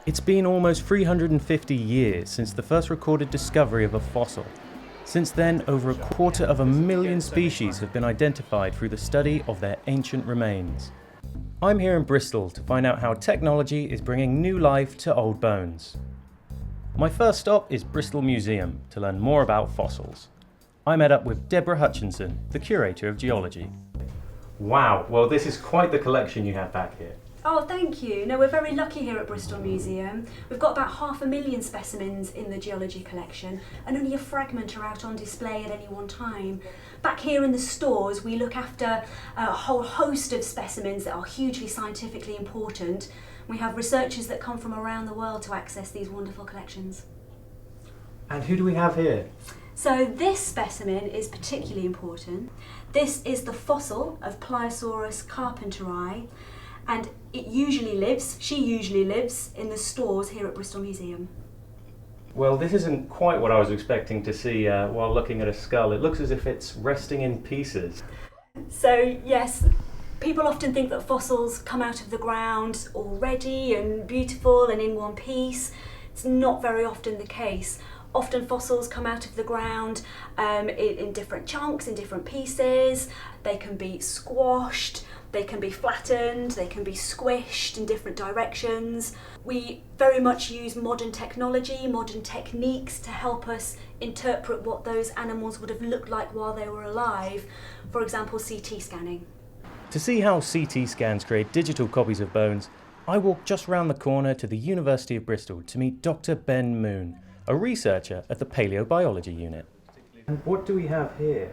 It's been almost 350 years since the first recorded discovery of a fossil. Since then, over 250,000 species have been identified through the study of their ancient remains. I'm here in Bristol to find out how technology is bringing new life to old bones. My first stop is Bristol Museum to learn more about fossils. I met up with Deborah Hutchinson, the curator of geology. Wow, well this is quite the collection you have back here. Oh, thank you. No, we're very lucky here at Bristol Museum. We've got about 500,000 specimens in the geology collection, and only a fragment are out on display at any one time. Back here in the stores, we look after a whole host of specimens that are hugely scientifically important. We have researchers that come from around the world to access these wonderful collections. And who do we have here? So this specimen is particularly important. This is the fossil of Pliosaurus carpenteri, and she usually lives in the stores here at Bristol Museum. Well, this isn't quite what I was expecting to see while looking at a skull. It looks as if it's resting in pieces. So yes, people often think that fossils come out of the ground already and beautiful and in one piece. It's not very often the case. Often fossils come out of the ground in different chunks, in different pieces. They can be squashed, they can be flattened, they can be squished in different directions. We very much use modern technology, modern techniques to help us interpret what those animals would have looked like while they were alive. For example, CT scanning. To see how CT scans create digital copies of bones, I walked just round the corner to the University of Bristol to meet Dr. Ben Moon, a researcher at the Paleobiology unit. And what do we have here?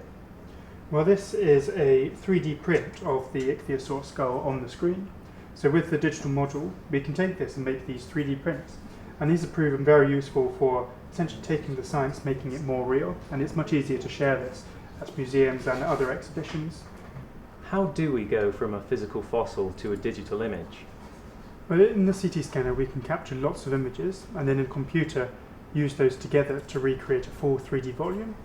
Well, this is a 3D print of the ichthyosaur skull on the screen. So with the digital model, we can take this and make these 3D prints. And these have proven very useful for essentially taking the science, making it more real. And it's much easier to share this at museums and other exhibitions. How do we go from a physical fossil to a digital image? Well, in the CT scanner, we can capture lots of images, and then in a computer, use those together to recreate a full 3D volume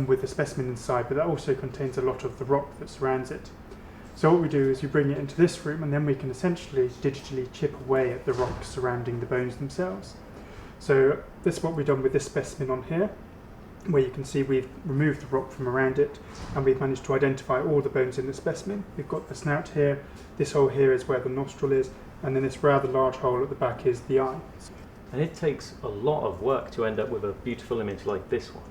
with the specimen inside, but that also contains a lot of the rock that surrounds it. So what we do is we bring it into this room, and then we can essentially digitally chip away at the rock surrounding the bones themselves. So this is what we've done with this specimen on here, where you can see we've removed the rock from around it, and we've managed to identify all the bones in the specimen. We've got the snout here, this hole here is where the nostril is, and then this rather large hole at the back is the eye. And it takes a lot of work to end up with a beautiful image like this one.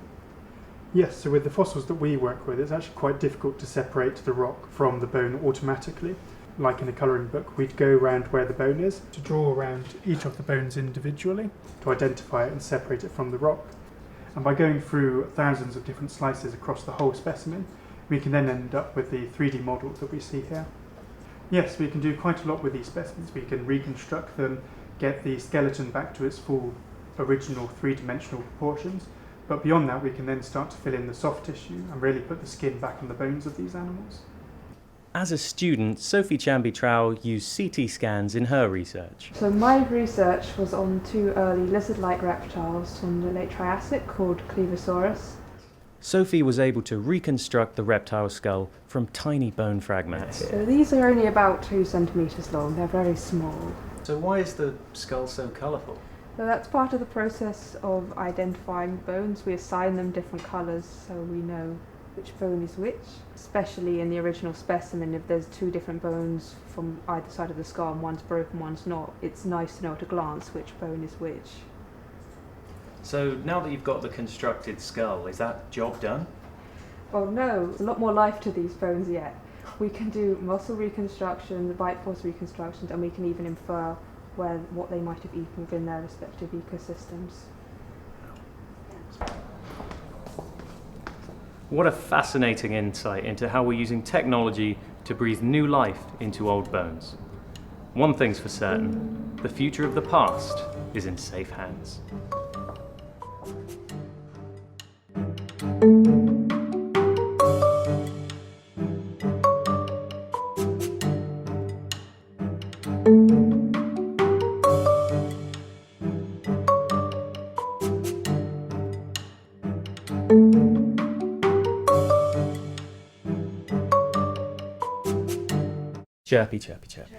Yes, so with the fossils that we work with, it's actually quite difficult to separate the rock from the bone automatically. Like in a colouring book, we'd go around where the bone is to draw around each of the bones individually to identify it and separate it from the rock. And by going through thousands of different slices across the whole specimen, we can then end up with the 3D model that we see here. Yes, we can do quite a lot with these specimens. We can reconstruct them, get the skeleton back to its full original three-dimensional proportions, but beyond that we can then start to fill in the soft tissue and really put the skin back on the bones of these animals. As a student, Sophie Chamby-Trow used CT scans in her research. So my research was on two early lizard-like reptiles from the late Triassic called Clevosaurus. Sophie was able to reconstruct the reptile skull from tiny bone fragments. So these are only about 2 centimetres long, they're very small. So why is the skull so colourful? So that's part of the process of identifying bones. We assign them different colours so we know which bone is which. Especially in the original specimen, if there's 2 different bones from either side of the skull and one's broken, one's not, it's nice to know at a glance which bone is which. So now that you've got the constructed skull, is that job done? Well, no, there's a lot more life to these bones yet. We can do muscle reconstruction, bite force reconstructions, and we can even infer what they might have eaten within their respective ecosystems. What a fascinating insight into how we're using technology to breathe new life into old bones. One thing's for certain, the future of the past is in safe hands. Chirpy, chirpy, chirpy.